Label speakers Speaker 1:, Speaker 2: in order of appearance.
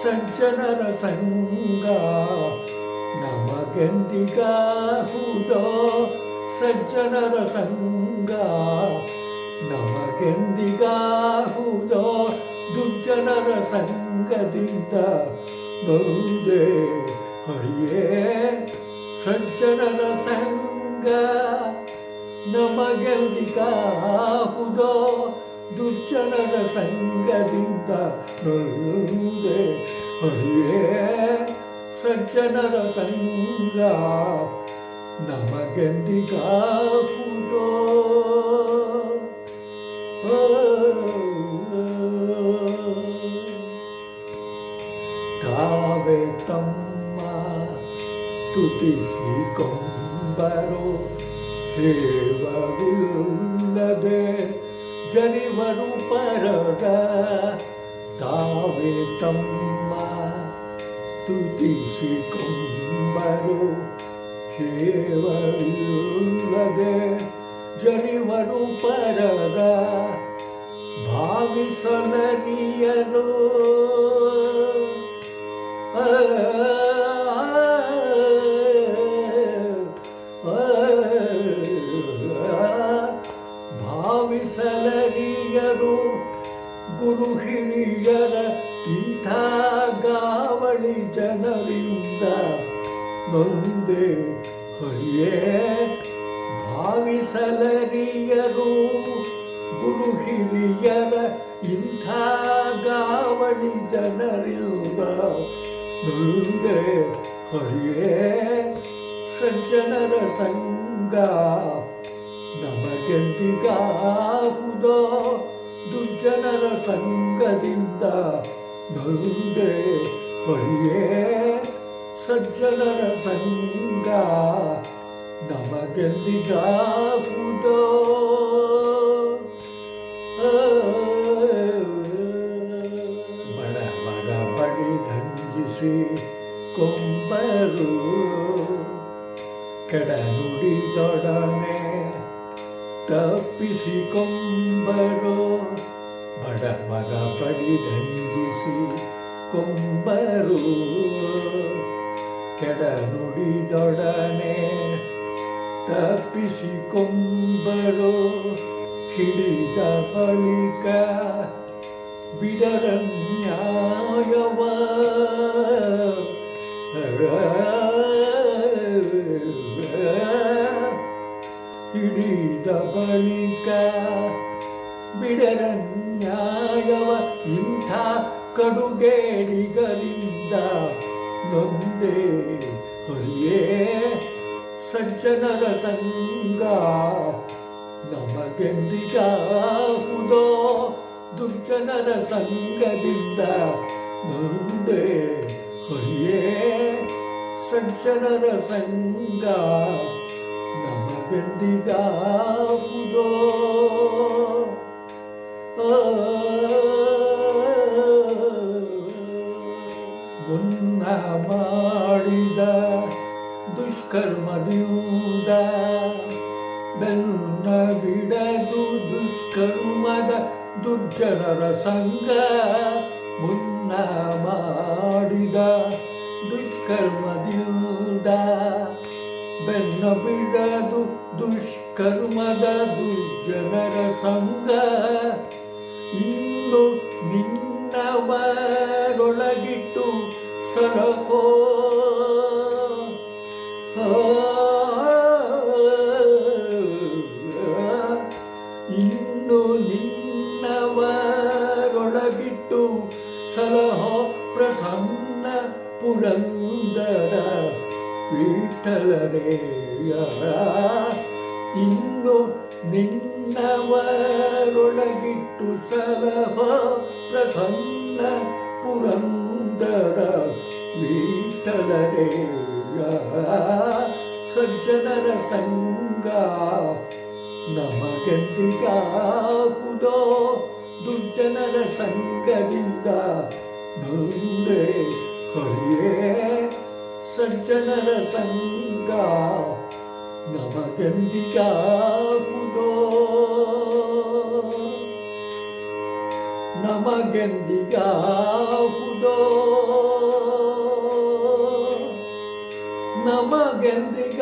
Speaker 1: ಸಜ್ಜನರ ಸಂಗ ನಮಗೆಂದಿಗಾಹುದೋ, ಸಜ್ಜನರ ಸಂಗ ನಮಗೆಂದಿಗಾಹುದೋ, ದುರ್ಜನರ ಸಂಗದಿಂದ ನೊಂದೆ ಹರಿಯೇ. ಸಜ್ಜನರ ಸಂಗ ನಮಗೆಂದಿಗಾಹುದೋ, ದುರ್ಜನರ ಸಂಗದಿಂದ ನೊಂದೆ ಹರಿಯೇ. ಸಜ್ಜನರ ಸಂಗ ನಮಗೆಂದಿಗಾಹುದೋ. ತಾವೇ ತಮ್ಮ ತುತಿಸಿಕೊಂಬರೋ, ಹೇವವಿಲ್ಲದೆ ಜರಿವರು ಪರದ. ತಾವೇ ತಮ್ಮ ತುತಿಸಿಕೊಂಬರೋ, ಹೇವವಿಲ್ಲದೆ ಜರಿವರು ಪರದ. ಭಾವಿಸಲರಿಯರು ಭಾವಿಸಲರಿಯರು ಗುರು ಹಿರಿಯರ ಇಂಥ ಗಾವಳಿ ಜನರಿಂದ ನೊಂದೆ ಹರಿಯೇ. ಭಾವಿಸಲರಿಯರು ಗುರು ಹಿರಿಯರ ಇಂಥ ಗಾವಳಿ ಜನರಿಂದ ನೊಂದೆ ಹರಿಯೇ. ಸಜ್ಜನರ ಸಂಗ ನಮಗೆಂದಿಗಾಹುದೋ, ದುರ್ಜನರ ಸಂಗದಿಂದ ನೊಂದೆ ಹರಿಯೇ. ಸಜ್ಜನರ ಸಂಗ ನಮಗೆಂದಿಗಾಹುದೋ. ಬಡವರ ಬಡಿ ದಂಜಿಸಿ ಕೊಂಬರು, ಕೆಡನುಡಿದೊಡನೆ ತಪ್ಪಿಸಿಕೊಂಬರು. ಬಡವರ ಬಡಿ ದಂಜಿಸಿ ಕೊಂಬರು, ಕೆಡನುಡಿದೊಡನೆ ತಪ್ಪಿಸಿಕೊಂಬರು. ಹಿಡಿದ ಬಳಿಕ ಬಿಡರನ್ಯಾಯವ, ಹಿಡಿದ ಬಳಿಕ ಬಿಡರನ್ಯಾಯವ. ಇಂಥ ಕಡುಗೇಡಿಗರಿಂದ ನೊಂದೆ ಹರಿಯೇ. ಸಜ್ಜನರ ಸಂಗ ನಮಗೆಂದಿಗಾಹುದೋ, ದುರ್ಜನರ ಸಂಗದಿಂದ ನೊಂದೆ ಹರಿಯೇ. ಸಜ್ಜನರ ಸಂಗ ನಮಗೆಂದಿಗಾಹುದೋ. ಮುನ್ನ ಮಾಡಿದ ದುಷ್ಕರ್ಮದಿಂದ ಬೆನ್ನ ಬಿಡದು ದುಷ್ಕರ್ಮದ ದುರ್ಜನರ ಸಂಗ. ಮುನ್ನ ಮಾಡಿದ ದುಷ್ಕರ್ಮದಿಂದ ಬೆನ್ನ ಬಿಡದು ದುಷ್ಕರ್ಮದ ದುರ್ಜನರ ಸಂಗ. ಇನ್ನು ನಿನ್ನವರೊಳಗಿಟ್ಟು ಸಲಹೋ, ಇನ್ನು ನಿನ್ನವರೊಳಗಿಟ್ಟು ಸಲಹೋ. ಪ್ರಸನ್ನ ಪುರಂದರ ವಿಠಲರೇಯ. ಇನ್ನು ನಿನ್ನವರೊಳಗಿಟ್ಟು ಸಲಹ ಪ್ರಸನ್ನ ಪುರಂದರ ವಿಠಲರೇಯ. ಸಜ್ಜನರ ಸಂಗ ನಮಗೆಂದಿಗಾಹುದೋ, ದುರ್ಜನರ ಸಂಗದಿಂದ ನೊಂದೆ ಹರಿಯೇ. ಸಜ್ಜನರ ಸಂಗ ನಮಗೆಂದಿಗಾಹುದೋ, ನಮಗೆಂದಿಗಾಹುದೋ, ನಮಗೆಂದಿಗಾಹುದೋ.